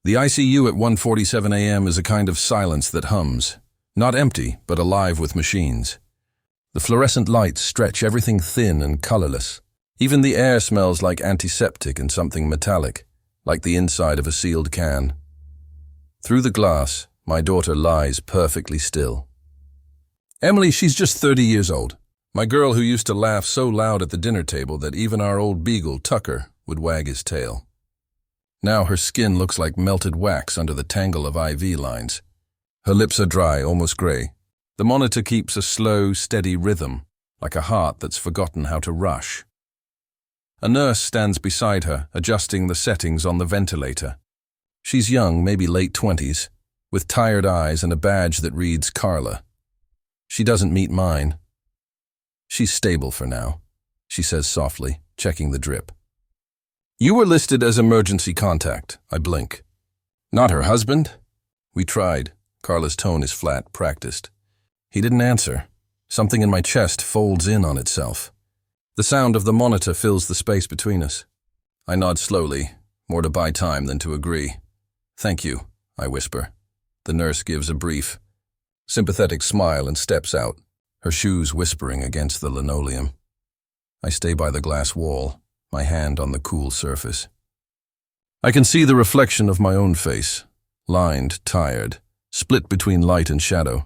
The ICU at 1:47 a.m. is a kind of silence that hums, not empty, but alive with machines. The fluorescent lights stretch everything thin and colorless. Even the air smells like antiseptic and something metallic, like the inside of a sealed can. Through the glass, my daughter lies perfectly still. Emily, she's just 30 years old. My girl who used to laugh so loud at the dinner table that even our old beagle, Tucker, would wag his tail. Now her skin looks like melted wax under the tangle of IV lines. Her lips are dry, almost gray. The monitor keeps a slow, steady rhythm, like a heart that's forgotten how to rush. A nurse stands beside her, adjusting the settings on the ventilator. She's young, maybe late 20s, with tired eyes and a badge that reads Carla. She doesn't meet mine. She's stable for now, she says softly, checking the drip. You were listed as emergency contact, I blink. Not her husband? We tried. Carla's tone is flat, practiced. He didn't answer. Something in my chest folds in on itself. The sound of the monitor fills the space between us. I nod slowly, more to buy time than to agree. Thank you, I whisper. The nurse gives a brief, sympathetic smile and steps out, her shoes whispering against the linoleum. I stay by the glass wall, my hand on the cool surface. I can see the reflection of my own face, lined, tired, split between light and shadow.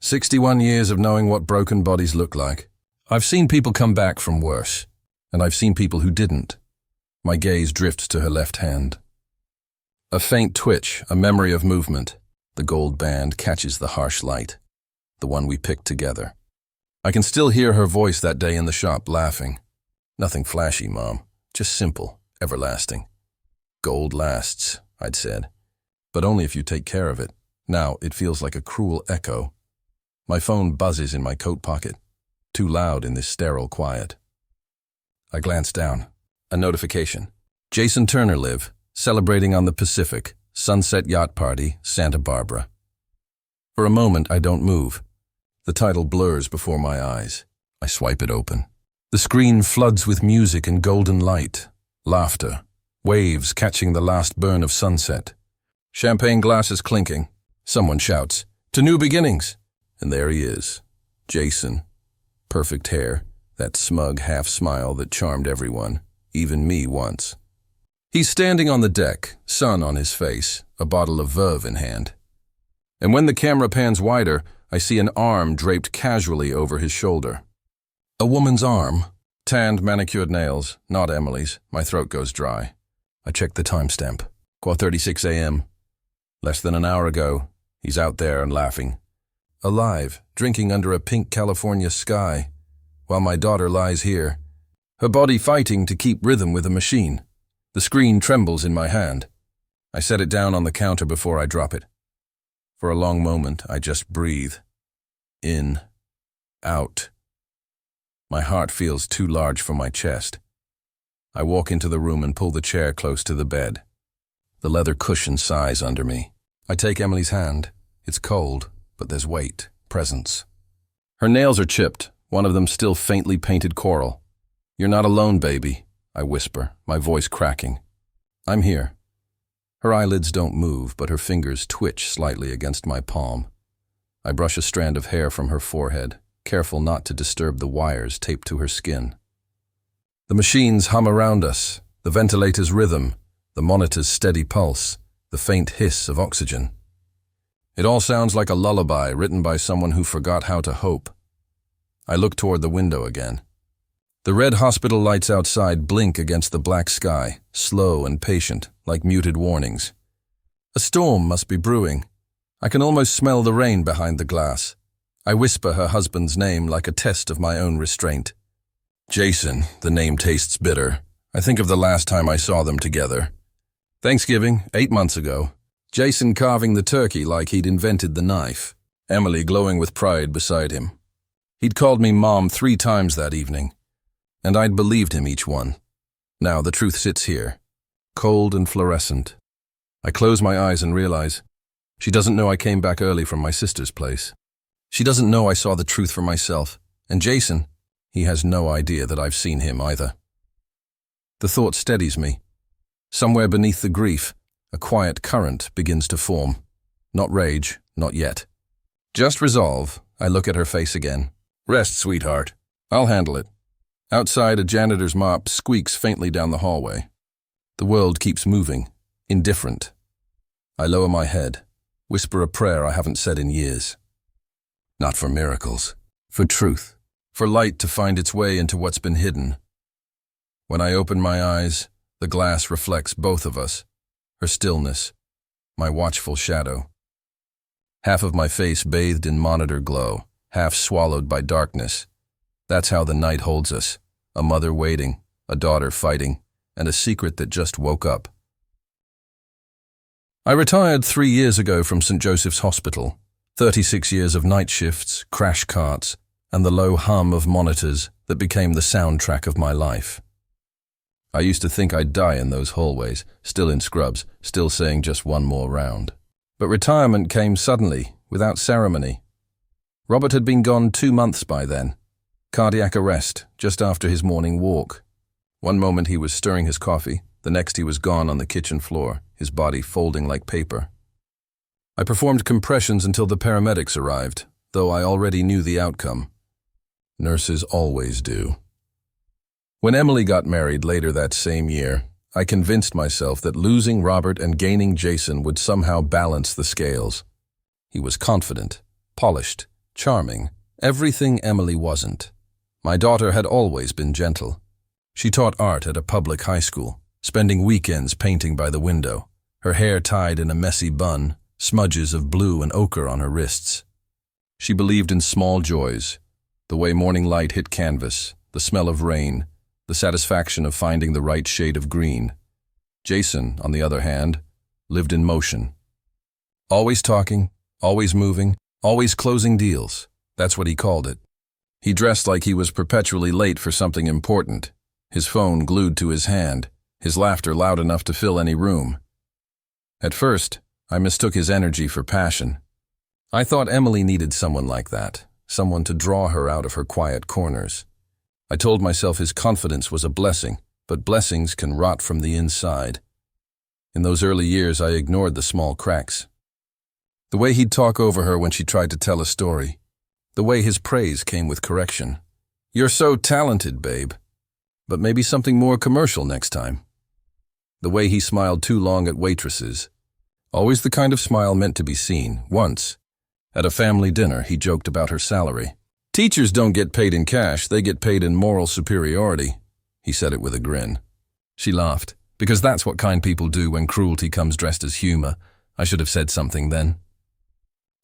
61 years of knowing what broken bodies look like. I've seen people come back from worse, and I've seen people who didn't. My gaze drifts to her left hand. A faint twitch, a memory of movement. The gold band catches the harsh light, the one we picked together. I can still hear her voice that day in the shop, laughing. Nothing flashy, Mom, just simple, everlasting. Gold lasts, I'd said, but only if you take care of it. Now it feels like a cruel echo. My phone buzzes in my coat pocket, too loud in this sterile quiet. I glance down. A notification. Jason Turner live, celebrating on the Pacific, Sunset Yacht Party, Santa Barbara. For a moment, I don't move. The title blurs before my eyes. I swipe it open. The screen floods with music and golden light, laughter, waves catching the last burn of sunset. Champagne glasses clinking. Someone shouts, "To new beginnings!" And there he is, Jason. Perfect hair, that smug half-smile that charmed everyone, even me once. He's standing on the deck, sun on his face, a bottle of Veuve in hand. And when the camera pans wider, I see an arm draped casually over his shoulder. A woman's arm, tanned, manicured nails, not Emily's. My throat goes dry. I check the timestamp. 4:36 a.m. Less than an hour ago, he's out there and laughing. Alive, drinking under a pink California sky, while my daughter lies here, her body fighting to keep rhythm with a machine. The screen trembles in my hand. I set it down on the counter before I drop it. For a long moment, I just breathe. In, out. My heart feels too large for my chest. I walk into the room and pull the chair close to the bed. The leather cushion sighs under me. I take Emily's hand. It's cold, but there's weight, presence. Her nails are chipped, one of them still faintly painted coral. You're not alone, baby, I whisper, my voice cracking. I'm here. Her eyelids don't move, but her fingers twitch slightly against my palm. I brush a strand of hair from her forehead, careful not to disturb the wires taped to her skin. The machines hum around us, the ventilator's rhythm, the monitor's steady pulse, the faint hiss of oxygen. It all sounds like a lullaby written by someone who forgot how to hope. I look toward the window again. The red hospital lights outside blink against the black sky, slow and patient, like muted warnings. A storm must be brewing. I can almost smell the rain behind the glass. I whisper her husband's name like a test of my own restraint. Jason, the name tastes bitter. I think of the last time I saw them together. Thanksgiving, 8 months ago. Jason carving the turkey like he'd invented the knife. Emily glowing with pride beside him. He'd called me Mom 3 times that evening, and I'd believed him each one. Now the truth sits here, cold and fluorescent. I close my eyes and realize she doesn't know I came back early from my sister's place. She doesn't know I saw the truth for myself. And Jason, he has no idea that I've seen him either. The thought steadies me. Somewhere beneath the grief, A quiet current begins to form. Not rage, not yet. Just resolve. I look at her face again. Rest, sweetheart. I'll handle it. Outside, a janitor's mop squeaks faintly down the hallway. The world keeps moving, indifferent. I lower my head, whisper a prayer I haven't said in years. Not for miracles, for truth, for light to find its way into what's been hidden. When I open my eyes, the glass reflects both of us, her stillness, my watchful shadow. Half of my face bathed in monitor glow, half swallowed by darkness. That's how the night holds us, a mother waiting, a daughter fighting, and a secret that just woke up. I retired 3 years ago from St. Joseph's Hospital, 36 years of night shifts, crash carts, and the low hum of monitors that became the soundtrack of my life. I used to think I'd die in those hallways, still in scrubs, still saying just one more round. But retirement came suddenly, without ceremony. Robert had been gone 2 months by then. Cardiac arrest, just after his morning walk. One moment he was stirring his coffee, the next he was gone on the kitchen floor, his body folding like paper. I performed compressions until the paramedics arrived, though I already knew the outcome. Nurses always do. When Emily got married later that same year, I convinced myself that losing Robert and gaining Jason would somehow balance the scales. He was confident, polished, charming, everything Emily wasn't. My daughter had always been gentle. She taught art at a public high school, spending weekends painting by the window, her hair tied in a messy bun, smudges of blue and ochre on her wrists. She believed in small joys, the way morning light hit canvas, the smell of rain, the satisfaction of finding the right shade of green. Jason, on the other hand, lived in motion. Always talking, always moving, always closing deals. That's what he called it. He dressed like he was perpetually late for something important, his phone glued to his hand, his laughter loud enough to fill any room. At first, I mistook his energy for passion. I thought Emily needed someone like that, someone to draw her out of her quiet corners. I told myself his confidence was a blessing, but blessings can rot from the inside. In those early years, I ignored the small cracks. The way he'd talk over her when she tried to tell a story. The way his praise came with correction. "You're so talented, babe. But maybe something more commercial next time." The way he smiled too long at waitresses. Always the kind of smile meant to be seen. Once, at a family dinner, he joked about her salary. "Teachers don't get paid in cash, they get paid in moral superiority." He said it with a grin. She laughed, because that's what kind people do when cruelty comes dressed as humor. I should have said something then.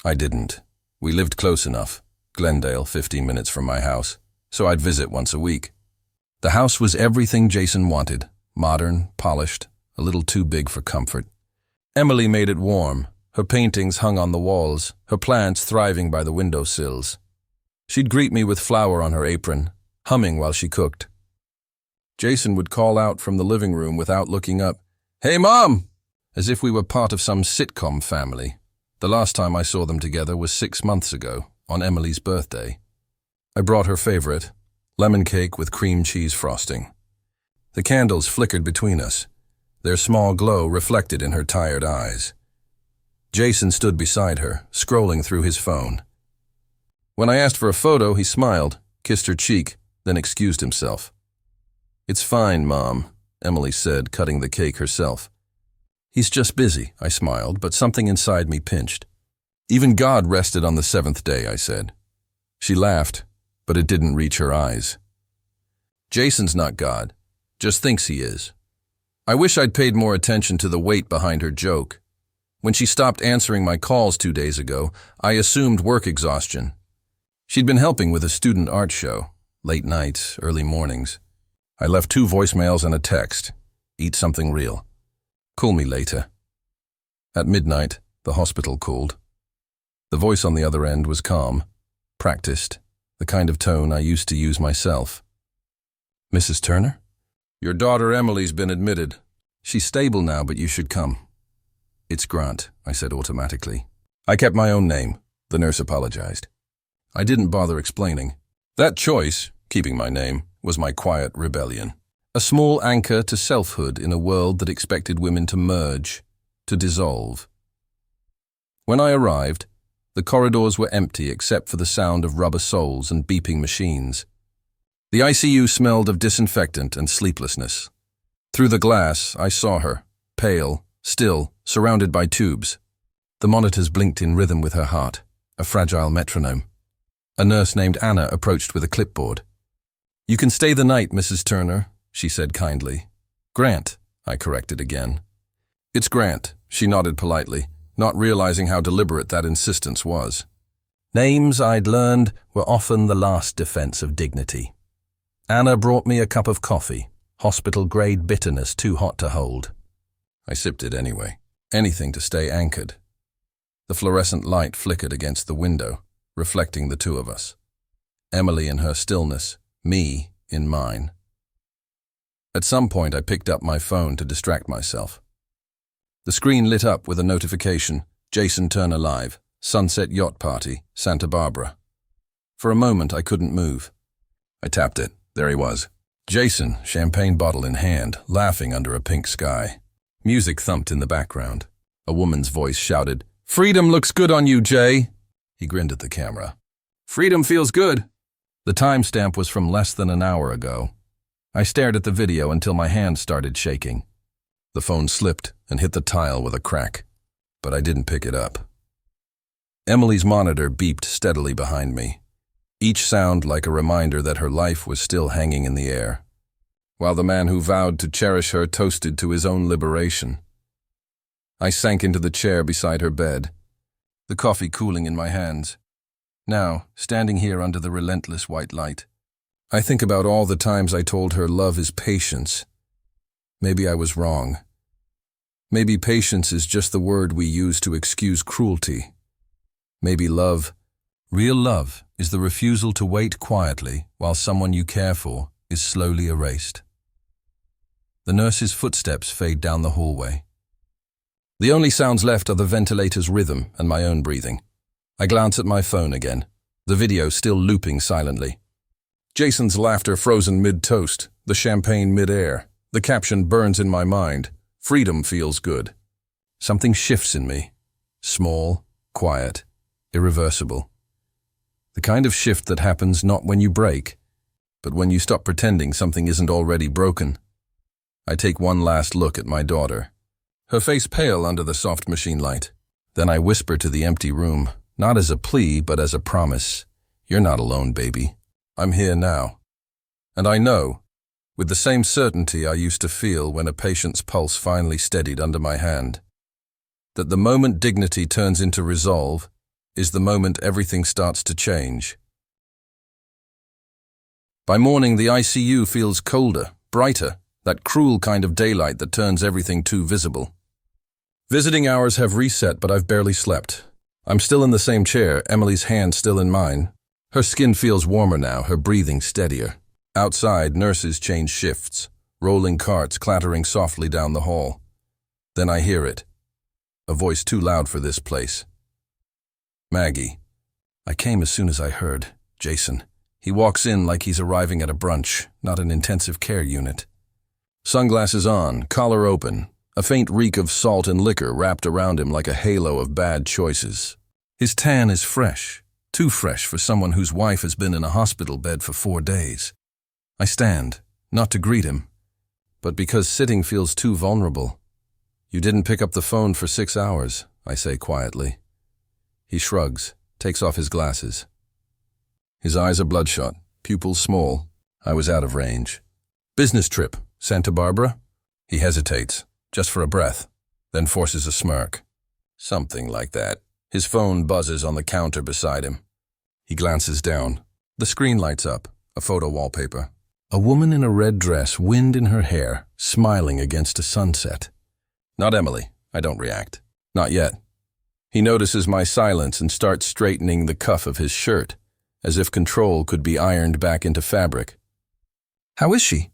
I didn't. We lived close enough, Glendale, 15 minutes from my house, so I'd visit once a week. The house was everything Jason wanted, modern, polished, a little too big for comfort. Emily made it warm, her paintings hung on the walls, her plants thriving by the windowsills. She'd greet me with flour on her apron, humming while she cooked. Jason would call out from the living room without looking up, "Hey, Mom!" as if we were part of some sitcom family. The last time I saw them together was 6 months ago, on Emily's birthday. I brought her favorite, lemon cake with cream cheese frosting. The candles flickered between us, their small glow reflected in her tired eyes. Jason stood beside her, scrolling through his phone. When I asked for a photo, he smiled, kissed her cheek, then excused himself. "It's fine, Mom," Emily said, cutting the cake herself. "He's just busy," I smiled, but something inside me pinched. "Even God rested on the 7th day," I said. She laughed, but it didn't reach her eyes. "Jason's not God, just thinks he is." I wish I'd paid more attention to the weight behind her joke. When she stopped answering my calls 2 days ago, I assumed work exhaustion. She'd been helping with a student art show, late nights, early mornings. I left 2 voicemails and a text. "Eat something real. Call me later." At midnight, the hospital called. The voice on the other end was calm, practiced, the kind of tone I used to use myself. "Mrs. Turner? Your daughter Emily's been admitted. She's stable now, but you should come." "It's Grant," I said automatically. I kept my own name. The nurse apologized. I didn't bother explaining. That choice, keeping my name, was my quiet rebellion. A small anchor to selfhood in a world that expected women to merge. to dissolve. When I arrived, the corridors were empty except for the sound of rubber soles and beeping machines. The ICU smelled of disinfectant and sleeplessness. Through the glass, I saw her, pale, still, surrounded by tubes. The monitors blinked in rhythm with her heart, a fragile metronome. A nurse named Anna approached with a clipboard. "You can stay the night, Mrs. Turner," she said kindly. "Grant," I corrected again. "It's Grant," she nodded politely, not realizing how deliberate that insistence was. Names, I'd learned, were often the last defense of dignity. Anna brought me a cup of coffee, hospital-grade bitterness too hot to hold. I sipped it anyway, anything to stay anchored. The fluorescent light flickered against the window, reflecting the two of us. Emily in her stillness, me in mine. At some point I picked up my phone to distract myself. The screen lit up with a notification, Jason Turner Live, Sunset Yacht Party, Santa Barbara. For a moment I couldn't move. I tapped it. There he was. Jason, champagne bottle in hand, laughing under a pink sky. Music thumped in the background. A woman's voice shouted, "Freedom looks good on you, Jay." He grinned at the camera. "Freedom feels good." The timestamp was from less than an hour ago. I stared at the video until my hand started shaking. The phone slipped and hit the tile with a crack, but I didn't pick it up. Emily's monitor beeped steadily behind me, each sound like a reminder that her life was still hanging in the air, while the man who vowed to cherish her toasted to his own liberation. I sank into the chair beside her bed, the coffee cooling in my hands. Now, standing here under the relentless white light, I think about all the times I told her love is patience. Maybe I was wrong. Maybe patience is just the word we use to excuse cruelty. Maybe love, real love, is the refusal to wait quietly while someone you care for is slowly erased. The nurse's footsteps fade down the hallway. The only sounds left are the ventilator's rhythm and my own breathing. I glance at my phone again, the video still looping silently. Jason's laughter frozen mid-toast, the champagne mid-air. The caption burns in my mind. Freedom feels good. Something shifts in me. Small, quiet, irreversible. The kind of shift that happens not when you break, but when you stop pretending something isn't already broken. I take one last look at my daughter, her face pale under the soft machine light. Then I whisper to the empty room, not as a plea, but as a promise. "You're not alone, baby. I'm here now." And I know, with the same certainty I used to feel when a patient's pulse finally steadied under my hand, that the moment dignity turns into resolve is the moment everything starts to change. By morning, the ICU feels colder, brighter, that cruel kind of daylight that turns everything too visible. Visiting hours have reset, but I've barely slept. I'm still in the same chair, Emily's hand still in mine. Her skin feels warmer now, her breathing steadier. Outside, nurses change shifts, rolling carts clattering softly down the hall. Then I hear it, a voice too loud for this place. "Maggie." I came as soon as I heard. Jason. He walks in like he's arriving at a brunch, not an intensive care unit. Sunglasses on, collar open, a faint reek of salt and liquor wrapped around him like a halo of bad choices. His tan is fresh, too fresh for someone whose wife has been in a hospital bed for 4 days. I stand, not to greet him, but because sitting feels too vulnerable. "You didn't pick up the phone for 6 hours, I say quietly. He shrugs, takes off his glasses. His eyes are bloodshot, pupils small. I was out of range. "Business trip, Santa Barbara?" He hesitates, just for a breath, then forces a smirk. "Something like that." His phone buzzes on the counter beside him. He glances down. The screen lights up, a photo wallpaper. A woman in a red dress, wind in her hair, smiling against a sunset. Not Emily. I don't react. Not yet. He notices my silence and starts straightening the cuff of his shirt, as if control could be ironed back into fabric. "How is she?"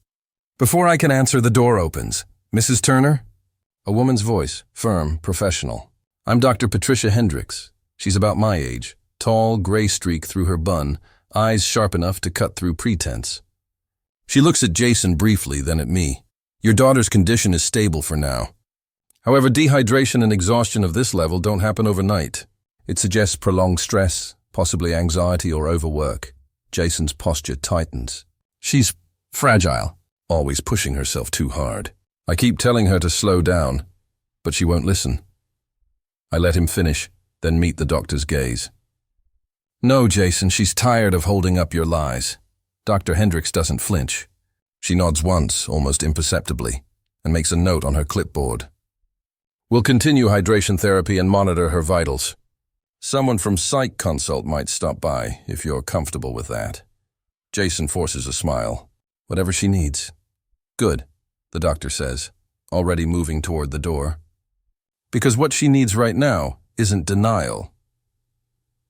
Before I can answer, the door opens. "Mrs. Turner?" A woman's voice, firm, professional. "I'm Dr. Patricia Hendricks." She's about my age, tall, gray streak through her bun, eyes sharp enough to cut through pretense. She looks at Jason briefly, then at me. "Your daughter's condition is stable for now." However, dehydration and exhaustion of this level don't happen overnight. It suggests prolonged stress, possibly anxiety or overwork. Jason's posture tightens. She's fragile, always pushing herself too hard. I keep telling her to slow down, but she won't listen. I let him finish, then meet the doctor's gaze. No, Jason, she's tired of holding up your lies. Dr. Hendricks doesn't flinch. She nods once, almost imperceptibly, and makes a note on her clipboard. We'll continue hydration therapy and monitor her vitals. Someone from Psych Consult might stop by, if you're comfortable with that. Jason forces a smile. Whatever she needs. Good, the doctor says, already moving toward the door. Because what she needs right now isn't denial.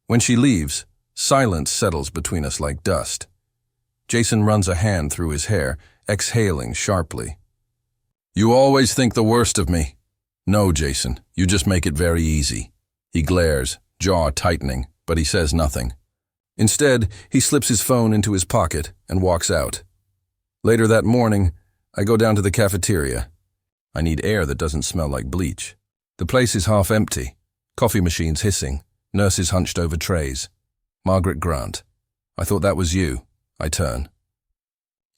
When she leaves, silence settles between us like dust. Jason runs a hand through his hair, exhaling sharply. You always think the worst of me. No, Jason, you just make it very easy. He glares, jaw tightening, but he says nothing. Instead, he slips his phone into his pocket and walks out. Later that morning, I go down to the cafeteria. I need air that doesn't smell like bleach. The place is half empty. Coffee machines hissing, nurses hunched over trays. Margaret Grant. I thought that was you. I turn.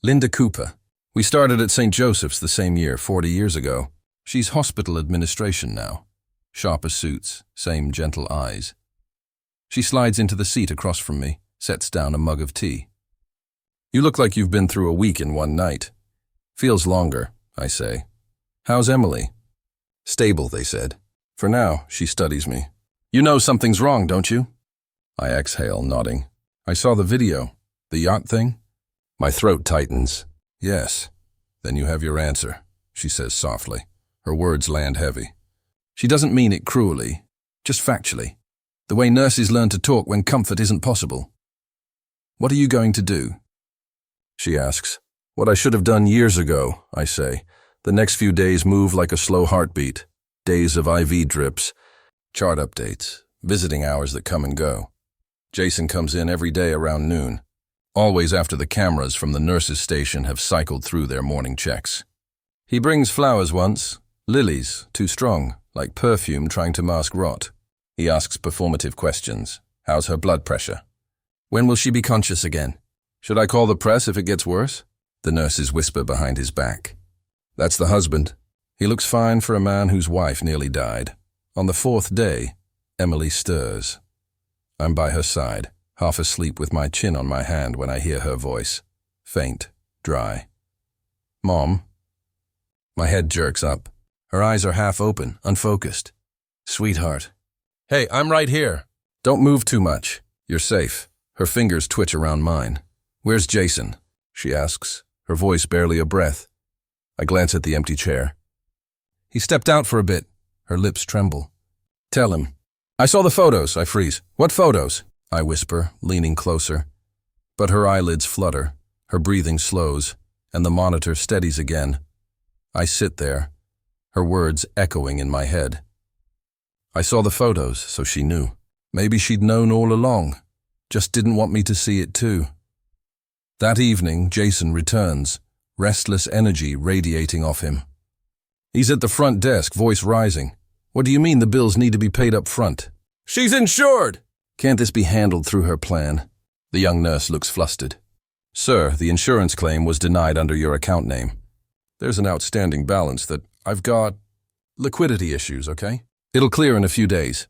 Linda Cooper. We started at St. Joseph's the same year, 40 years ago. She's hospital administration now. Sharper suits, same gentle eyes. She slides into the seat across from me, sets down a mug of tea. You look like you've been through a week in one night. Feels longer, I say. How's Emily? Stable, they said. For now, she studies me. You know something's wrong, don't you? I exhale, nodding. I saw the video. The yacht thing? My throat tightens. Yes. Then you have your answer, she says softly. Her words land heavy. She doesn't mean it cruelly, just factually. The way nurses learn to talk when comfort isn't possible. What are you going to do? She asks. What I should have done years ago, I say. The next few days move like a slow heartbeat. Days of IV drips, chart updates, visiting hours that come and go. Jason comes in every day around noon, always after the cameras from the nurses' station have cycled through their morning checks. He brings flowers once, lilies, too strong, like perfume trying to mask rot. He asks performative questions. How's her blood pressure? When will she be conscious again? Should I call the press if it gets worse? The nurses whisper behind his back. That's the husband. He looks fine for a man whose wife nearly died. On the fourth day, Emily stirs. I'm by her side, half asleep with my chin on my hand when I hear her voice. Faint, dry. Mom? My head jerks up. Her eyes are half open, unfocused. Sweetheart. Hey, I'm right here. Don't move too much. You're safe. Her fingers twitch around mine. Where's Jason? She asks, her voice barely a breath. I glance at the empty chair. He stepped out for a bit. Her lips tremble. Tell him. I saw the photos, I freeze. What photos? I whisper, leaning closer. But her eyelids flutter, her breathing slows, and the monitor steadies again. I sit there, her words echoing in my head. I saw the photos, so she knew. Maybe she'd known all along, just didn't want me to see it too. That evening, Jason returns, restless energy radiating off him. He's at the front desk, voice rising. What do you mean the bills need to be paid up front? She's insured! Can't this be handled through her plan? The young nurse looks flustered. Sir, the insurance claim was denied under your account name. There's an outstanding balance that I've got liquidity issues, okay? It'll clear in a few days.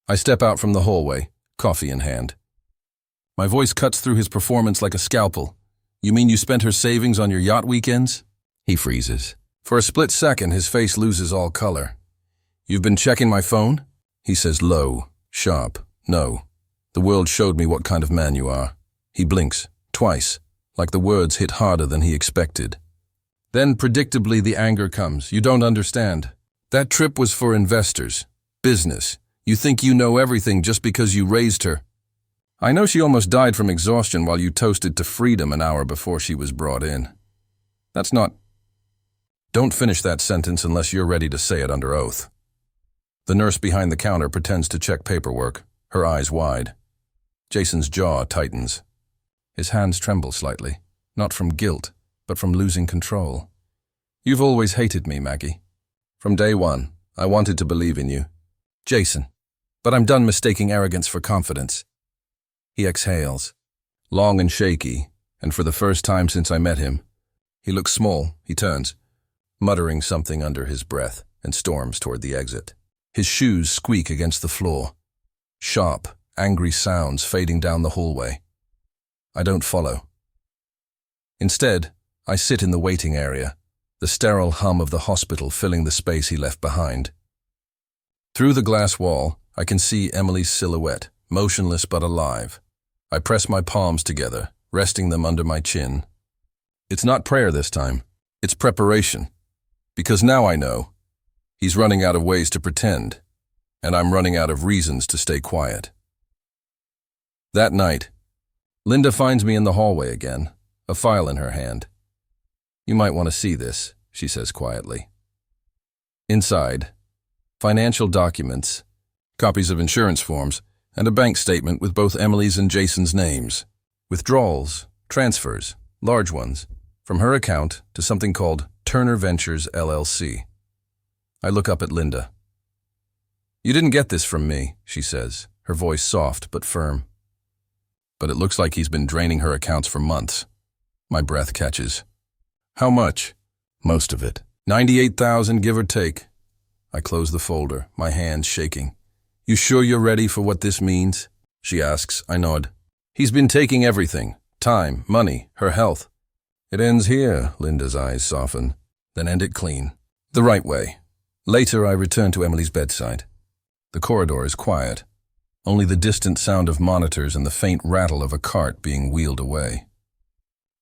I step out from the hallway, coffee in hand. My voice cuts through his performance like a scalpel. You mean you spent her savings on your yacht weekends? He freezes. For a split second, his face loses all color. You've been checking my phone? He says low, sharp, no. The world showed me what kind of man you are. He blinks, twice, like the words hit harder than he expected. Then, predictably, the anger comes. You don't understand. That trip was for investors, business. You think you know everything just because you raised her. I know she almost died from exhaustion while you toasted to freedom an hour before she was brought in. That's not... Don't finish that sentence unless you're ready to say it under oath. The nurse behind the counter pretends to check paperwork, her eyes wide. Jason's jaw tightens. His hands tremble slightly, not from guilt, but from losing control. You've always hated me, Maggie. From day one, I wanted to believe in you. Jason. But I'm done mistaking arrogance for confidence. He exhales, long and shaky, and for the first time since I met him, he looks small. He turns, muttering something under his breath, and storms toward the exit. His shoes squeak against the floor. Sharp, angry sounds fading down the hallway. I don't follow. Instead, I sit in the waiting area, the sterile hum of the hospital filling the space he left behind. Through the glass wall, I can see Emily's silhouette, motionless but alive. I press my palms together, resting them under my chin. It's not prayer this time. It's preparation. Because now I know. He's running out of ways to pretend, and I'm running out of reasons to stay quiet. That night, Linda finds me in the hallway again, a file in her hand. You might want to see this, she says quietly. Inside, financial documents, copies of insurance forms, and a bank statement with both Emily's and Jason's names. Withdrawals, transfers, large ones, from her account to something called Turner Ventures LLC. I look up at Linda. You didn't get this from me, she says, her voice soft but firm. But it looks like he's been draining her accounts for months. My breath catches. How much? Most of it. 98,000, give or take. I close the folder, my hands shaking. You sure you're ready for what this means? She asks. I nod. He's been taking everything. Time, money, her health. It ends here, Linda's eyes soften, then end it clean. The right way. Later, I return to Emily's bedside. The corridor is quiet. Only the distant sound of monitors and the faint rattle of a cart being wheeled away.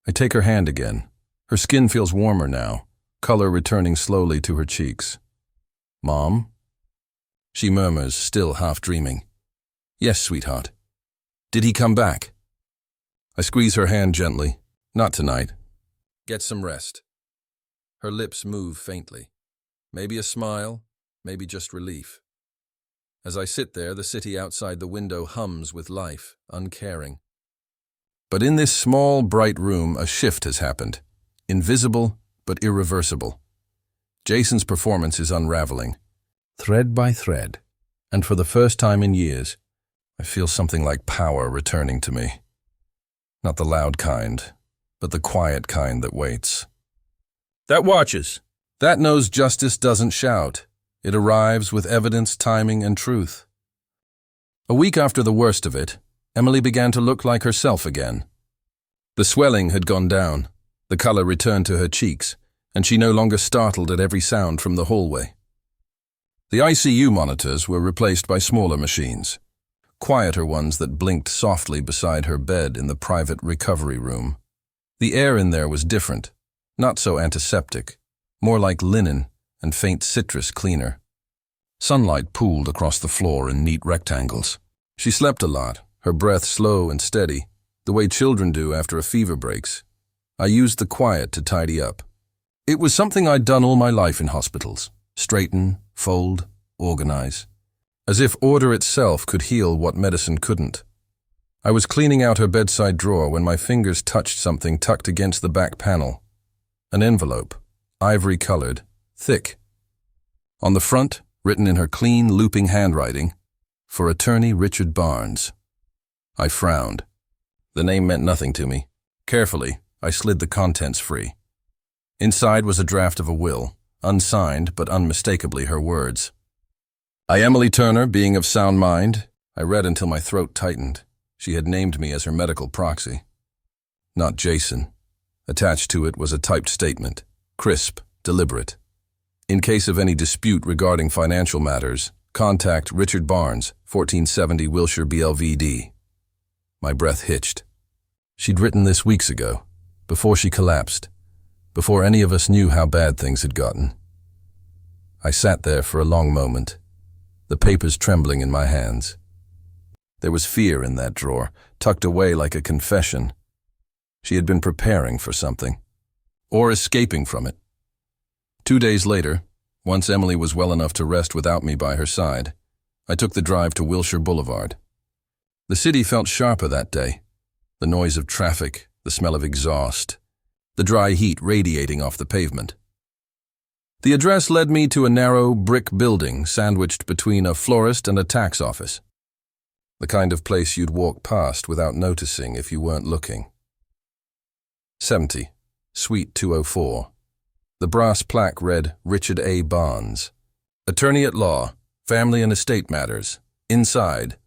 I take her hand again. Her skin feels warmer now, color returning slowly to her cheeks. Mom? She murmurs, still half dreaming. Yes, sweetheart. Did he come back? I squeeze her hand gently. Not tonight. Get some rest. Her lips move faintly. Maybe a smile, maybe just relief. As I sit there, the city outside the window hums with life, uncaring. But in this small, bright room, a shift has happened. Invisible, but irreversible. Jason's performance is unraveling, thread by thread. And for the first time in years, I feel something like power returning to me. Not the loud kind, but the quiet kind that waits. That watches. That knows justice doesn't shout. It arrives with evidence, timing, and truth. A week after the worst of it, Emily began to look like herself again. The swelling had gone down, the color returned to her cheeks, and she no longer startled at every sound from the hallway. The ICU monitors were replaced by smaller machines, quieter ones that blinked softly beside her bed in the private recovery room. The air in there was different, not so antiseptic, more like linen and faint citrus cleaner. Sunlight pooled across the floor in neat rectangles. She slept a lot, her breath slow and steady, the way children do after a fever breaks. I used the quiet to tidy up. It was something I'd done all my life in hospitals. Straighten, fold, organize. As if order itself could heal what medicine couldn't. I was cleaning out her bedside drawer when my fingers touched something tucked against the back panel. An envelope, ivory-colored, thick. On the front, written in her clean, looping handwriting, for attorney Richard Barnes. I frowned. The name meant nothing to me. Carefully, I slid the contents free. Inside was a draft of a will, unsigned but unmistakably her words. I, Emily Turner, being of sound mind, I read until my throat tightened. She had named me as her medical proxy. Not Jason. Attached to it was a typed statement, crisp, deliberate. In case of any dispute regarding financial matters, contact Richard Barnes, 1470 Wilshire BLVD. My breath hitched. She'd written this weeks ago, before she collapsed, before any of us knew how bad things had gotten. I sat there for a long moment, the papers trembling in my hands. There was fear in that drawer, tucked away like a confession. She had been preparing for something, or escaping from it. 2 days later, once Emily was well enough to rest without me by her side, I took the drive to Wilshire Boulevard. The city felt sharper that day. The noise of traffic, the smell of exhaust, the dry heat radiating off the pavement. The address led me to a narrow brick building sandwiched between a florist and a tax office. The kind of place you'd walk past without noticing if you weren't looking. 70, Suite 204. The brass plaque read Richard A. Barnes, Attorney at Law, Family and Estate Matters. Inside,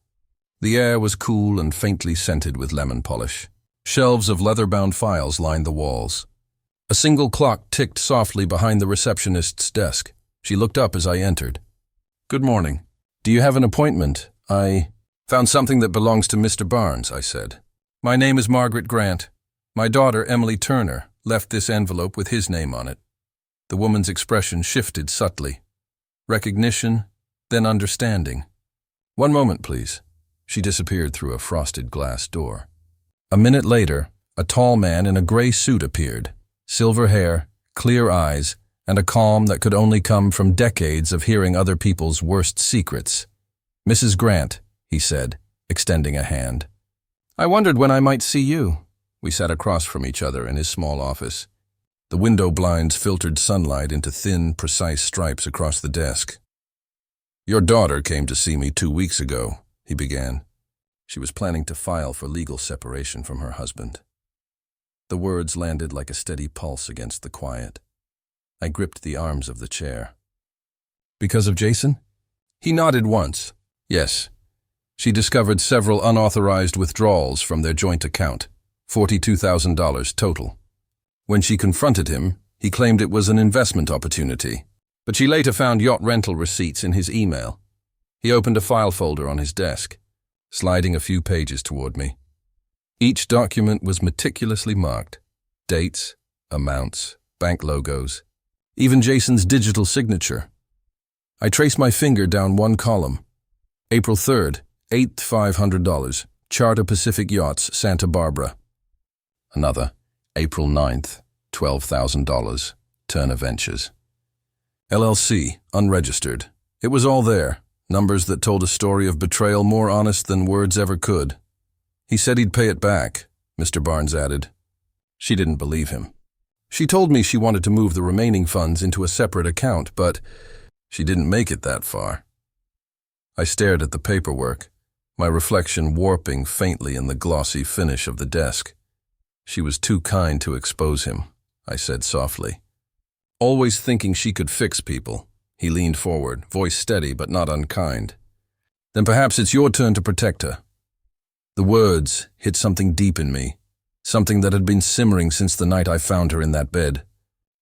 the air was cool and faintly scented with lemon polish. Shelves of leather-bound files lined the walls. A single clock ticked softly behind the receptionist's desk. She looked up as I entered. "Good morning. Do you have an appointment? I found something that belongs to Mr. Barnes," I said. "My name is Margaret Grant. My daughter, Emily Turner, left this envelope with his name on it." The woman's expression shifted subtly. Recognition, then understanding. "One moment, please." She disappeared through a frosted glass door. A minute later, a tall man in a gray suit appeared. Silver hair, clear eyes, and a calm that could only come from decades of hearing other people's worst secrets. "Mrs. Grant," he said, extending a hand. "I wondered when I might see you." We sat across from each other in his small office. The window blinds filtered sunlight into thin, precise stripes across the desk. "Your daughter came to see me 2 weeks ago," he began. She was planning to file for legal separation from her husband. The words landed like a steady pulse against the quiet. I gripped the arms of the chair. "Because of Jason?" He nodded once. "Yes." She discovered several unauthorized withdrawals from their joint account, $42,000 total. When she confronted him, he claimed it was an investment opportunity, but she later found yacht rental receipts in his email. He opened a file folder on his desk, sliding a few pages toward me. Each document was meticulously marked. Dates, amounts, bank logos, even Jason's digital signature. I traced my finger down one column. April 3rd, $8,500, Charter Pacific Yachts, Santa Barbara. Another, April 9th, $12,000, Turner Ventures. LLC, unregistered. It was all there, numbers that told a story of betrayal more honest than words ever could. "He said he'd pay it back," Mr. Barnes added. She didn't believe him. She told me she wanted to move the remaining funds into a separate account, but she didn't make it that far. I stared at the paperwork, my reflection warping faintly in the glossy finish of the desk. "She was too kind to expose him," I said softly. Always thinking she could fix people. He leaned forward, voice steady but not unkind. "Then perhaps it's your turn to protect her." The words hit something deep in me, something that had been simmering since the night I found her in that bed.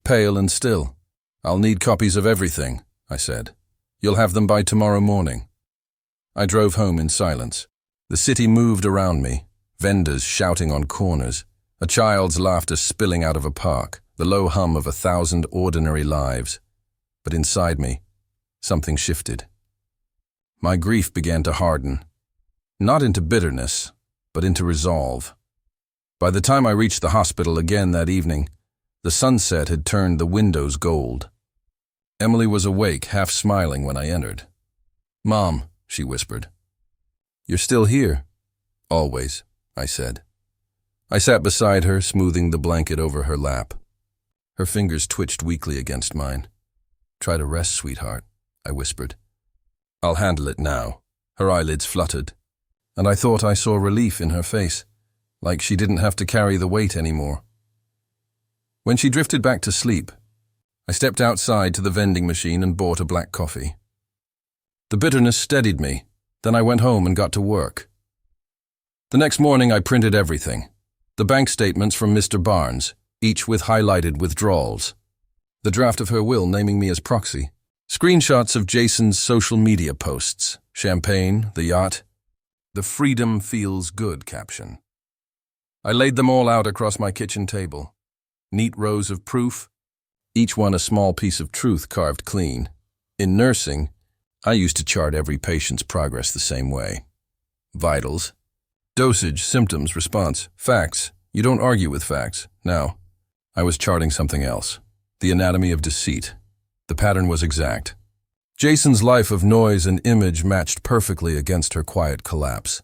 Pale and still. "I'll need copies of everything," I said. "You'll have them by tomorrow morning." I drove home in silence. The city moved around me, vendors shouting on corners, a child's laughter spilling out of a park, the low hum of 1,000 ordinary lives. But inside me, something shifted. My grief began to harden. Not into bitterness, but into resolve. By the time I reached the hospital again that evening, the sunset had turned the windows gold. Emily was awake, half smiling when I entered. "Mom," she whispered. "You're still here?" "Always," I said. I sat beside her, smoothing the blanket over her lap. Her fingers twitched weakly against mine. "Try to rest, sweetheart," I whispered. "I'll handle it now." Her eyelids fluttered, and I thought I saw relief in her face, like she didn't have to carry the weight anymore. When she drifted back to sleep, I stepped outside to the vending machine and bought a black coffee. The bitterness steadied me, then I went home and got to work. The next morning I printed everything. The bank statements from Mr. Barnes, each with highlighted withdrawals. The draft of her will naming me as proxy. Screenshots of Jason's social media posts, champagne, the yacht, the "Freedom Feels Good" caption. I laid them all out across my kitchen table. Neat rows of proof, each one a small piece of truth carved clean. In nursing, I used to chart every patient's progress the same way. Vitals, dosage, symptoms, response, facts. You don't argue with facts. Now, I was charting something else. The anatomy of deceit. The pattern was exact. Jason's life of noise and image matched perfectly against her quiet collapse.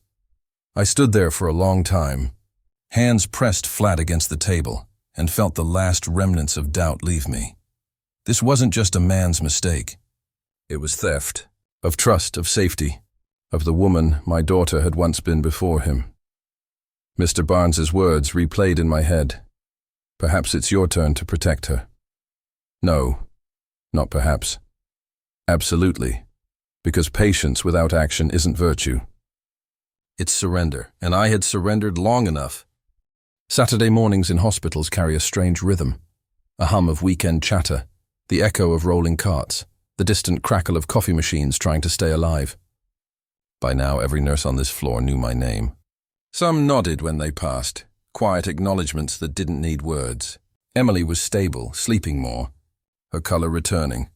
I stood there for a long time, hands pressed flat against the table, and felt the last remnants of doubt leave me. This wasn't just a man's mistake. It was theft, of trust, of safety, of the woman my daughter had once been before him. Mr. Barnes's words replayed in my head. Perhaps it's your turn to protect her. No, not perhaps. Absolutely, because patience without action isn't virtue. It's surrender, and I had surrendered long enough. Saturday mornings in hospitals carry a strange rhythm, a hum of weekend chatter, the echo of rolling carts, the distant crackle of coffee machines trying to stay alive. By now, every nurse on this floor knew my name. Some nodded when they passed, quiet acknowledgements that didn't need words. Emily was stable, sleeping more, her color returning.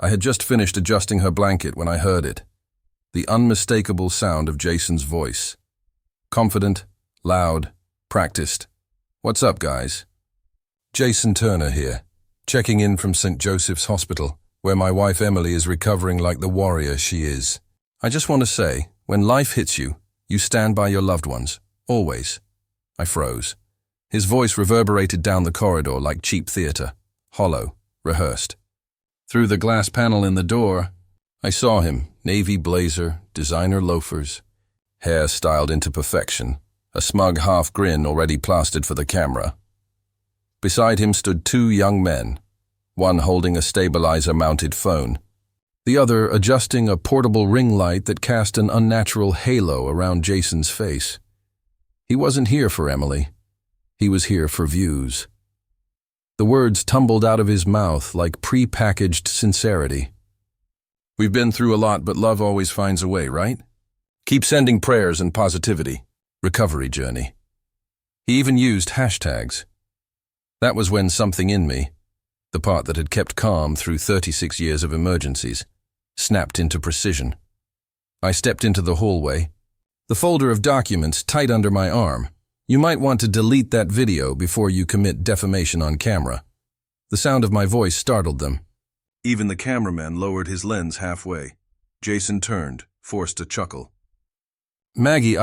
I had just finished adjusting her blanket when I heard it. The unmistakable sound of Jason's voice. Confident, loud, practiced. "What's up, guys?" Jason Turner here, checking in from St. Joseph's Hospital, where my wife Emily is recovering like the warrior she is. I just want to say, when life hits you, you stand by your loved ones. Always. I froze. His voice reverberated down the corridor like cheap theater, hollow, rehearsed. Through the glass panel in the door, I saw him, navy blazer, designer loafers, hair styled into perfection, a smug half grin already plastered for the camera. Beside him stood two young men, one holding a stabilizer-mounted phone, the other adjusting a portable ring light that cast an unnatural halo around Jason's face. He wasn't here for Emily. He was here for views. The words tumbled out of his mouth like pre-packaged sincerity. "We've been through a lot, but love always finds a way, right? Keep sending prayers and positivity. Recovery journey." He even used hashtags. That was when something in me, the part that had kept calm through 36 years of emergencies, snapped into precision. I stepped into the hallway, the folder of documents tight under my arm. You might want to delete that video before you commit defamation on camera. The sound of my voice startled them. Even the cameraman lowered his lens halfway. Jason turned, forced a chuckle. "Maggie,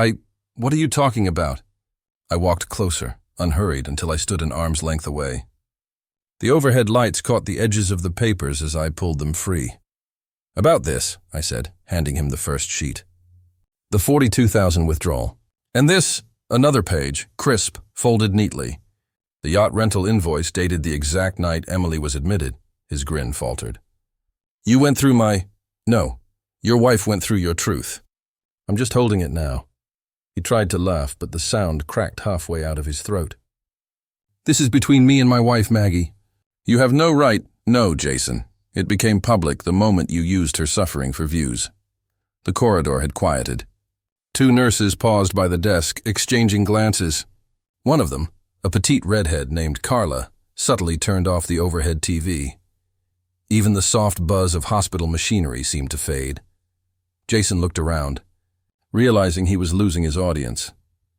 what are you talking about?" I walked closer, unhurried, until I stood an arm's length away. The overhead lights caught the edges of the papers as I pulled them free. "About this," I said, handing him the first sheet. "The $42,000 withdrawal. And this, another page, crisp, folded neatly. The yacht rental invoice dated the exact night Emily was admitted." His grin faltered. "You went through No, your wife went through your truth. I'm just holding it now." He tried to laugh, but the sound cracked halfway out of his throat. "This is between me and my wife, Maggie. You have no right." "No, Jason. It became public the moment you used her suffering for views." The corridor had quieted. Two nurses paused by the desk, exchanging glances. One of them, a petite redhead named Carla, subtly turned off the overhead TV. Even the soft buzz of hospital machinery seemed to fade. Jason looked around, realizing he was losing his audience.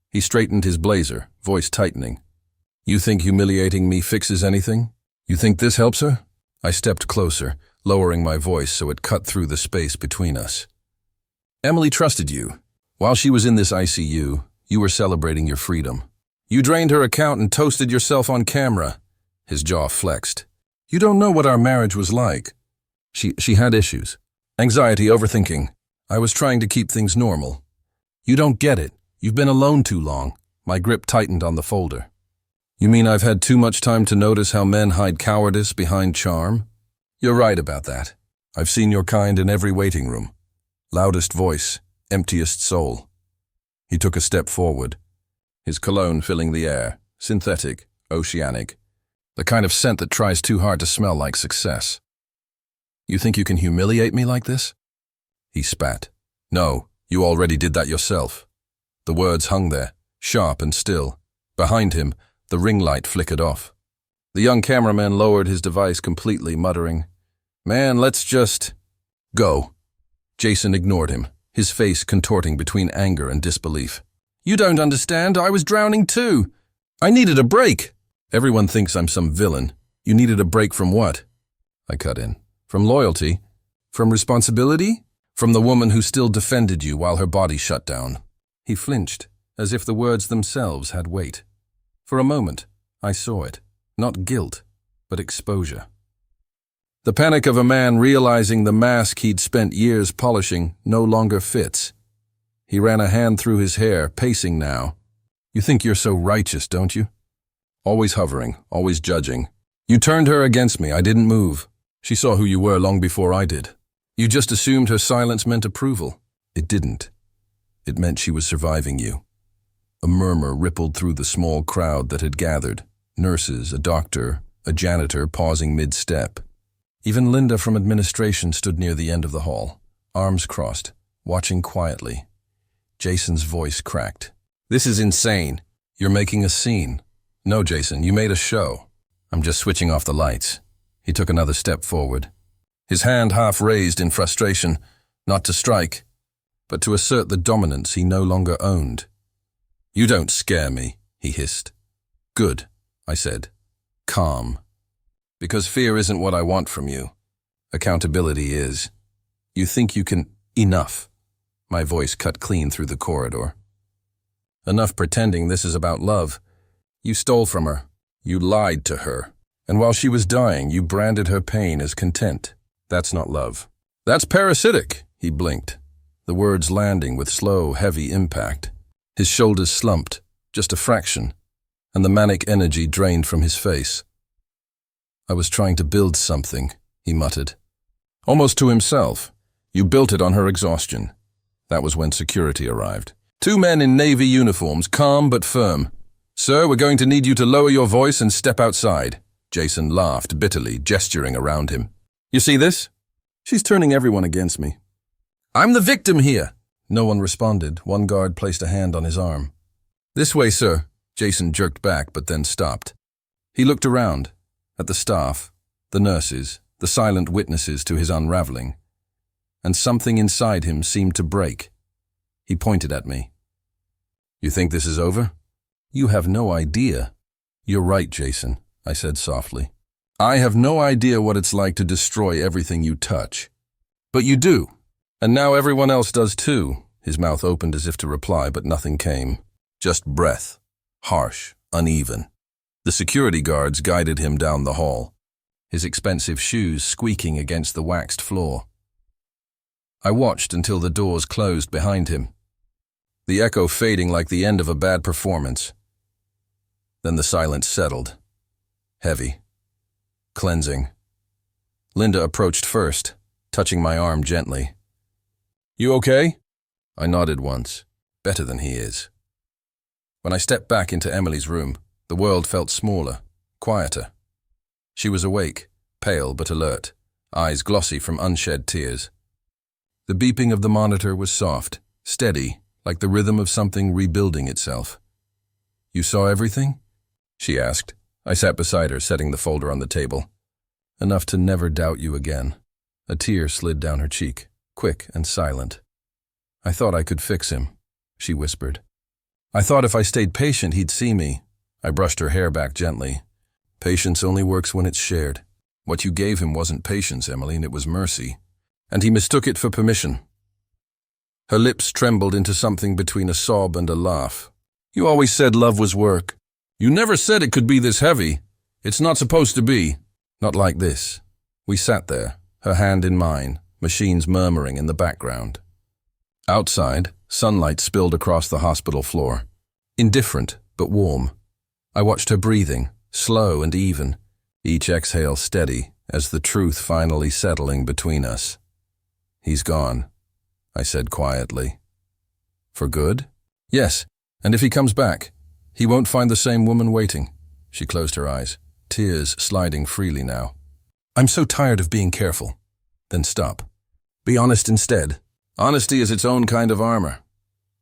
He straightened his blazer, voice tightening. "You think humiliating me fixes anything? You think this helps her?" I stepped closer, lowering my voice so it cut through the space between us. "Emily trusted you. While she was in this ICU, you were celebrating your freedom. You drained her account and toasted yourself on camera." His jaw flexed. "You don't know what our marriage was like." She had issues. Anxiety, overthinking. I was trying to keep things normal. "You don't get it. You've been alone too long." My grip tightened on the folder. "You mean I've had too much time to notice how men hide cowardice behind charm?" "You're right about that. I've seen your kind in every waiting room. Loudest voice, emptiest soul." He took a step forward, his cologne filling the air, synthetic, oceanic, the kind of scent that tries too hard to smell like success. "You think you can humiliate me like this?" He spat. "No, you already did that yourself." The words hung there, sharp and still. Behind him, the ring light flickered off. The young cameraman lowered his device completely, muttering, "Man, let's just go." Jason ignored him, his face contorting between anger and disbelief. "You don't understand. I was drowning too. I needed a break." "Everyone thinks I'm some villain. You needed a break from what?" I cut in. "From loyalty? From responsibility? From the woman who still defended you while her body shut down." He flinched, as if the words themselves had weight. For a moment, I saw it. Not guilt, but exposure. The panic of a man realizing the mask he'd spent years polishing no longer fits. He ran a hand through his hair, pacing now. You think you're so righteous, don't you? Always hovering, always judging. You turned her against me, I didn't move. She saw who you were long before I did. You just assumed her silence meant approval. It didn't. It meant she was surviving you. A murmur rippled through the small crowd that had gathered. Nurses, a doctor, a janitor pausing mid-step. Even Linda from administration stood near the end of the hall, arms crossed, watching quietly. Jason's voice cracked. This is insane. You're making a scene. No, Jason, you made a show. I'm just switching off the lights. He took another step forward. His hand half raised in frustration, not to strike, but to assert the dominance he no longer owned. You don't scare me, he hissed. Good, I said. Calm. Because fear isn't what I want from you. Accountability is. You think you can... Enough. My voice cut clean through the corridor. Enough pretending this is about love. You stole from her. You lied to her. And while she was dying, you branded her pain as content. That's not love. That's parasitic, he blinked, the words landing with slow, heavy impact. His shoulders slumped, just a fraction, and the manic energy drained from his face. I was trying to build something, he muttered. Almost to himself. You built it on her exhaustion. That was when security arrived. 2 men in Navy uniforms, calm but firm. Sir, we're going to need you to lower your voice and step outside. Jason laughed bitterly, gesturing around him. You see this? She's turning everyone against me. I'm the victim here. No one responded. One guard placed a hand on his arm. This way, sir. Jason jerked back, but then stopped. He looked around, at the staff, the nurses, the silent witnesses to his unraveling, and something inside him seemed to break. He pointed at me. You think this is over? You have no idea. You're right, Jason, I said softly. I have no idea what it's like to destroy everything you touch. But you do. And now everyone else does too. His mouth opened as if to reply, but nothing came. Just breath. Harsh, uneven. The security guards guided him down the hall, his expensive shoes squeaking against the waxed floor. I watched until the doors closed behind him, the echo fading like the end of a bad performance. Then the silence settled. Heavy. Cleansing. Linda approached first, touching my arm gently. You okay? I nodded once. Better than he is. When I stepped back into Emily's room, the world felt smaller, quieter. She was awake, pale but alert, eyes glossy from unshed tears. The beeping of the monitor was soft, steady, like the rhythm of something rebuilding itself. You saw everything? She asked. I sat beside her, setting the folder on the table. Enough to never doubt you again. A tear slid down her cheek, quick and silent. I thought I could fix him, she whispered. I thought if I stayed patient, he'd see me. I brushed her hair back gently. Patience only works when it's shared. What you gave him wasn't patience, Emmeline, it was mercy. And he mistook it for permission. Her lips trembled into something between a sob and a laugh. You always said love was work. You never said it could be this heavy. It's not supposed to be. Not like this. We sat there, her hand in mine, machines murmuring in the background. Outside, sunlight spilled across the hospital floor. Indifferent, but warm. I watched her breathing, slow and even, each exhale steady, as the truth finally settling between us. He's gone, I said quietly. For good? Yes, and if he comes back, he won't find the same woman waiting. She closed her eyes, tears sliding freely now. I'm so tired of being careful. Then stop. Be honest instead. Honesty is its own kind of armor.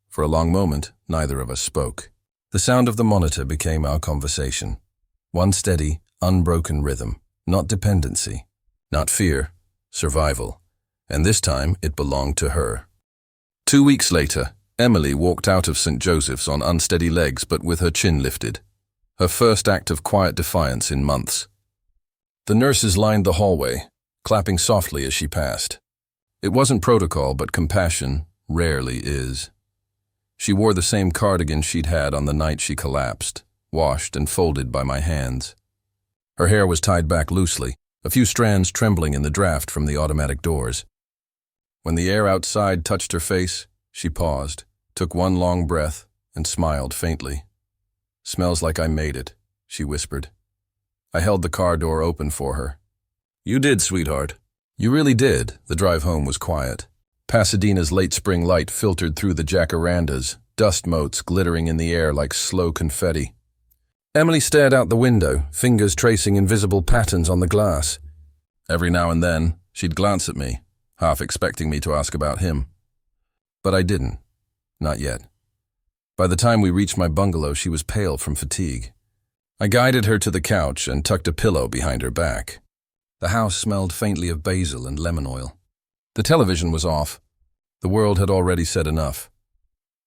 For a long moment, neither of us spoke. The sound of the monitor became our conversation. One steady, unbroken rhythm, not dependency, not fear, survival. And this time it belonged to her. 2 weeks later, Emily walked out of St. Joseph's on unsteady legs but with her chin lifted. Her first act of quiet defiance in months. The nurses lined the hallway, clapping softly as she passed. It wasn't protocol, but compassion rarely is. She wore the same cardigan she'd had on the night she collapsed, washed and folded by my hands. Her hair was tied back loosely, a few strands trembling in the draft from the automatic doors. When the air outside touched her face, she paused, took one long breath, and smiled faintly. "Smells like I made it," she whispered. I held the car door open for her. "You did, sweetheart." "You really did." The drive home was quiet. Pasadena's late spring light filtered through the jacarandas, dust motes glittering in the air like slow confetti. Emily stared out the window, fingers tracing invisible patterns on the glass. Every now and then, she'd glance at me, half expecting me to ask about him. But I didn't. Not yet. By the time we reached my bungalow, she was pale from fatigue. I guided her to the couch and tucked a pillow behind her back. The house smelled faintly of basil and lemon oil. The television was off. The world had already said enough.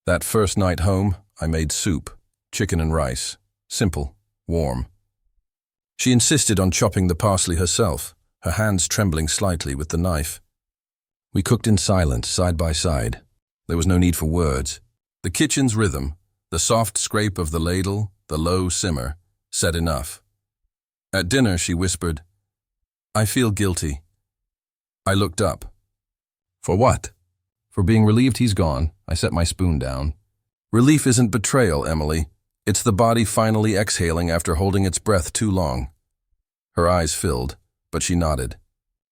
That first night home, I made soup, chicken and rice. Simple, warm. She insisted on chopping the parsley herself, her hands trembling slightly with the knife. We cooked in silence, side by side. There was no need for words. The kitchen's rhythm, the soft scrape of the ladle, the low simmer, said enough. At dinner, she whispered, "I feel guilty." I looked up. "For what?" "For being relieved he's gone." I set my spoon down. "Relief isn't betrayal, Emily. It's the body finally exhaling after holding its breath too long." Her eyes filled, but she nodded.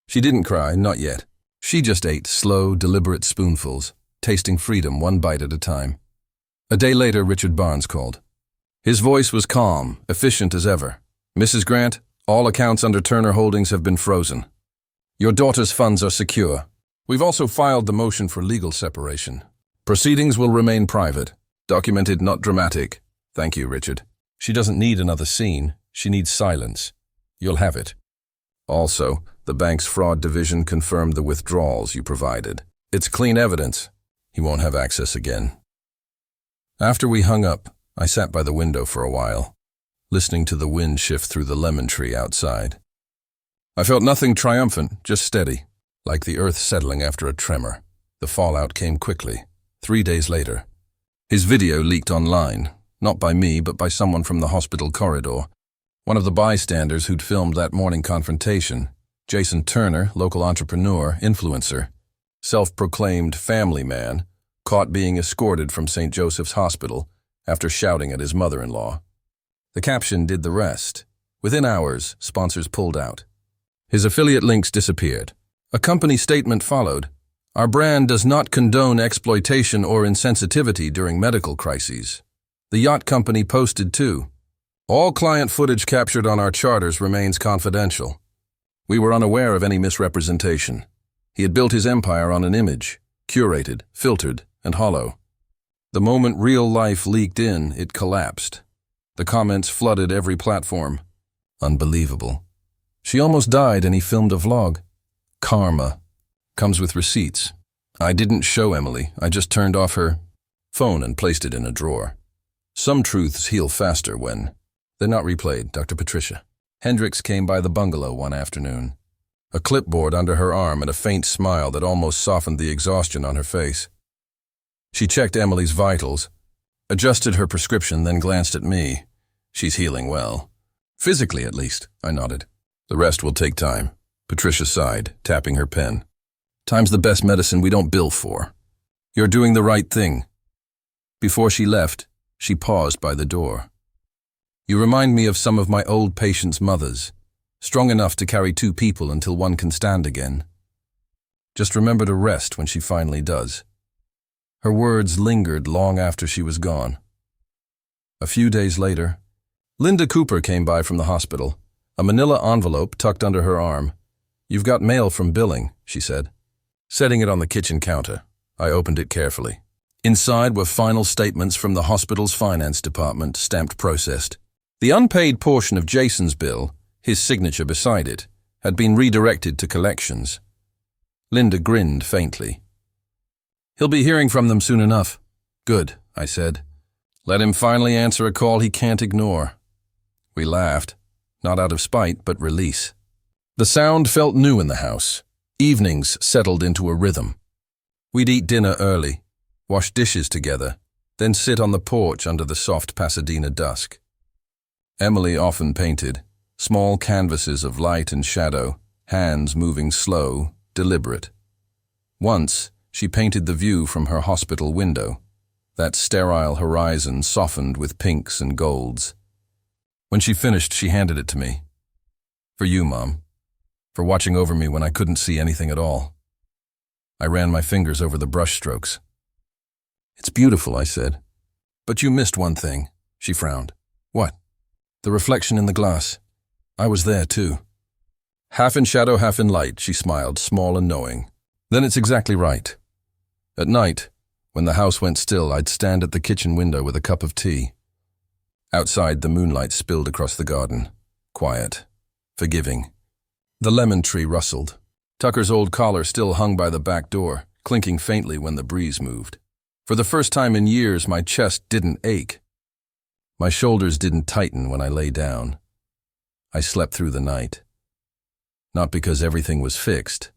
She didn't cry, not yet. She just ate slow, deliberate spoonfuls, tasting freedom one bite at a time. A day later, Richard Barnes called. His voice was calm, efficient as ever. "Mrs. Grant, all accounts under Turner Holdings have been frozen. Your daughter's funds are secure. We've also filed the motion for legal separation. Proceedings will remain private, documented, not dramatic. Thank you, Richard. She doesn't need another scene. She needs silence. You'll have it. Also, the bank's fraud division confirmed the withdrawals you provided. It's clean evidence. He won't have access again." After we hung up, I sat by the window for a while, listening to the wind shift through the lemon tree outside. I felt nothing triumphant, just steady, like the earth settling after a tremor. The fallout came quickly. 3 days later. His video leaked online. Not by me, but by someone from the hospital corridor. One of the bystanders who'd filmed that morning confrontation. Jason Turner, local entrepreneur, influencer, self-proclaimed family man, caught being escorted from St. Joseph's Hospital after shouting at his mother-in-law. The caption did the rest. Within hours, sponsors pulled out. His affiliate links disappeared. A company statement followed. "Our brand does not condone exploitation or insensitivity during medical crises." The yacht company posted too. "All client footage captured on our charters remains confidential." We were unaware of any misrepresentation. He had built his empire on an image, curated, filtered, and hollow. The moment real life leaked in, it collapsed. The comments flooded every platform. Unbelievable. She almost died and he filmed a vlog. Karma. Comes with receipts. I didn't show Emily. I just turned off her phone and placed it in a drawer. Some truths heal faster when they're not replayed, Dr. Patricia. Hendricks came by the bungalow one afternoon. A clipboard under her arm and a faint smile that almost softened the exhaustion on her face. She checked Emily's vitals, adjusted her prescription, then glanced at me. "She's healing well. Physically, at least," I nodded. "The rest will take time." Patricia sighed, tapping her pen. "Time's the best medicine we don't bill for. You're doing the right thing." Before she left, she paused by the door. "You remind me of some of my old patients' mothers, strong enough to carry 2 people until one can stand again. Just remember to rest when she finally does." Her words lingered long after she was gone. A few days later, Linda Cooper came by from the hospital, a manila envelope tucked under her arm. "You've got mail from billing," she said. Setting it on the kitchen counter, I opened it carefully. Inside were final statements from the hospital's finance department, stamped processed. The unpaid portion of Jason's bill, his signature beside it, had been redirected to collections. Linda grinned faintly. "He'll be hearing from them soon enough." "Good," I said. "Let him finally answer a call he can't ignore." We laughed, not out of spite, but release. The sound felt new in the house. Evenings settled into a rhythm. We'd eat dinner early, wash dishes together, then sit on the porch under the soft Pasadena dusk. Emily often painted, Small canvases of light and shadow, hands moving slow, deliberate. Once, she painted the view from her hospital window, that sterile horizon softened with pinks and golds. When she finished, she handed it to me. "For you, Mom. For watching over me when I couldn't see anything at all." I ran my fingers over the brushstrokes. "It's beautiful," I said. "But you missed one thing," she frowned. "What?" "The reflection in the glass. I was there, too." "Half in shadow, half in light," she smiled, small and knowing. "Then it's exactly right." At night, when the house went still, I'd stand at the kitchen window with a cup of tea. Outside, the moonlight spilled across the garden. Quiet. Forgiving. The lemon tree rustled. Tucker's old collar still hung by the back door, clinking faintly when the breeze moved. For the first time in years, my chest didn't ache. My shoulders didn't tighten when I lay down. I slept through the night. Not because everything was fixed,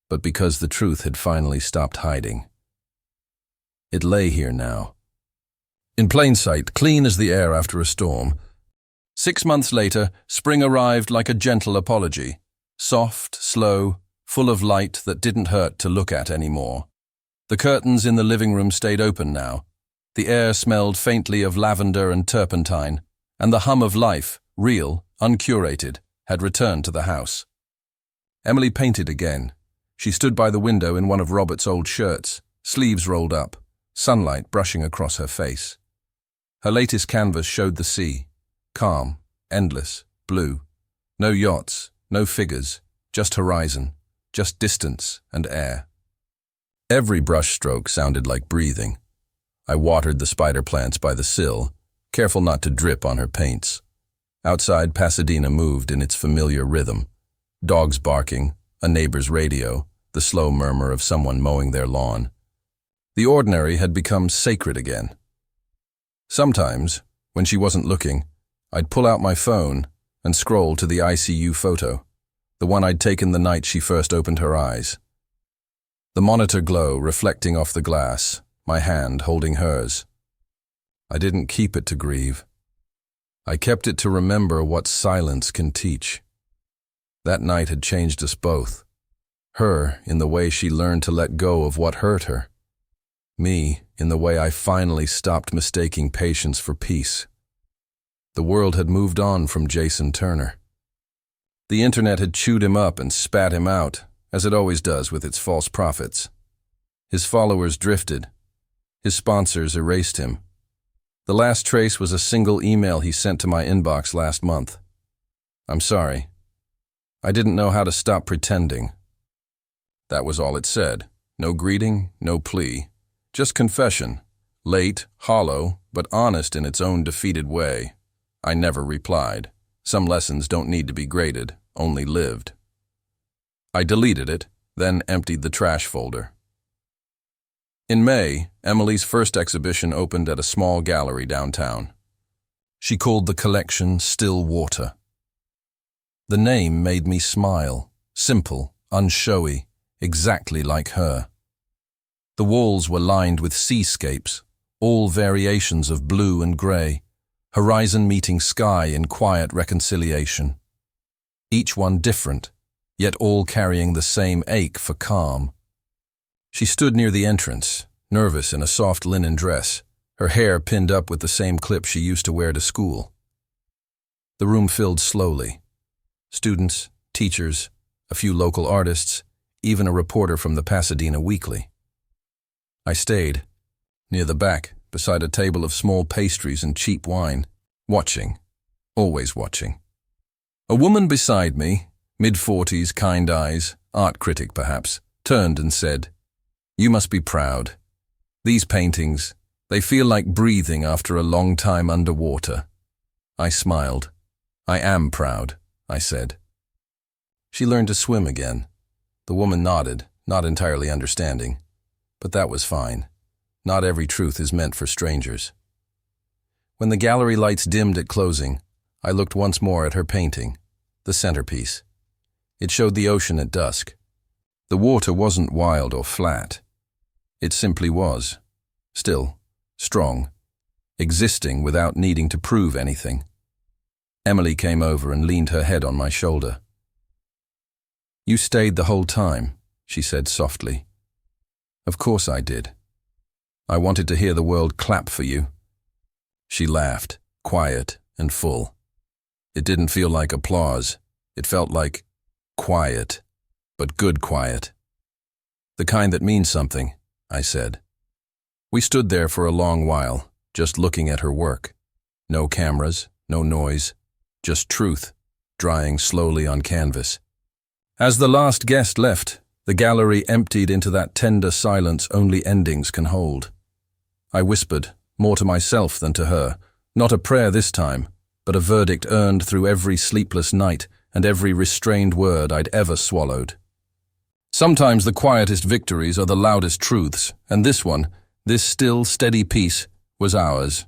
but because the truth had finally stopped hiding. It lay here now. In plain sight, clean as the air after a storm. 6 months later, spring arrived like a gentle apology. Soft, slow, full of light that didn't hurt to look at anymore. The curtains in the living room stayed open now. The air smelled faintly of lavender and turpentine, and the hum of life, real, uncurated, had returned to the house. Emily painted again. She stood by the window in one of Robert's old shirts, sleeves rolled up, sunlight brushing across her face. Her latest canvas showed the sea, calm, endless, blue. No yachts, no figures, just horizon, just distance and air. Every brushstroke sounded like breathing. I watered the spider plants by the sill, careful not to drip on her paints. Outside, Pasadena moved in its familiar rhythm. Dogs barking, a neighbor's radio, the slow murmur of someone mowing their lawn. The ordinary had become sacred again. Sometimes, when she wasn't looking, I'd pull out my phone and scroll to the ICU photo, the one I'd taken the night she first opened her eyes. The monitor glow reflecting off the glass, my hand holding hers. I didn't keep it to grieve. I kept it to remember what silence can teach. That night had changed us both. Her in the way she learned to let go of what hurt her. Me in the way I finally stopped mistaking patience for peace. The world had moved on from Jason Turner. The internet had chewed him up and spat him out, as it always does with its false prophets. His followers drifted. His sponsors erased him. The last trace was a single email he sent to my inbox last month. "I'm sorry. I didn't know how to stop pretending." That was all it said. No greeting, no plea. Just confession. Late, hollow, but honest in its own defeated way. I never replied. Some lessons don't need to be graded, only lived. I deleted it, then emptied the trash folder. In May, Emily's first exhibition opened at a small gallery downtown. She called the collection Still Water. The name made me smile, simple, unshowy, exactly like her. The walls were lined with seascapes, all variations of blue and gray, horizon meeting sky in quiet reconciliation. Each one different, yet all carrying the same ache for calm. She stood near the entrance, nervous in a soft linen dress, her hair pinned up with the same clip she used to wear to school. The room filled slowly. Students, teachers, a few local artists, even a reporter from the Pasadena Weekly. I stayed, near the back, beside a table of small pastries and cheap wine, watching, always watching. A woman beside me, mid-40s, kind eyes, art critic perhaps, turned and said, "You must be proud. These paintings, they feel like breathing after a long time underwater." I smiled. "I am proud," I said. She learned to swim again. The woman nodded, not entirely understanding. But that was fine. Not every truth is meant for strangers. When the gallery lights dimmed at closing, I looked once more at her painting, the centerpiece. It showed the ocean at dusk. The water wasn't wild or flat. It simply was. Still, strong, existing without needing to prove anything. Emily came over and leaned her head on my shoulder. "You stayed the whole time," she said softly. "Of course I did. I wanted to hear the world clap for you." She laughed, quiet and full. It didn't feel like applause. It felt like quiet, but good quiet. "The kind that means something," I said. We stood there for a long while, just looking at her work. No cameras, no noise, just truth, drying slowly on canvas. As the last guest left, the gallery emptied into that tender silence only endings can hold. I whispered, more to myself than to her, not a prayer this time, but a verdict earned through every sleepless night and every restrained word I'd ever swallowed. Sometimes the quietest victories are the loudest truths, and this one, this still, steady peace, was ours.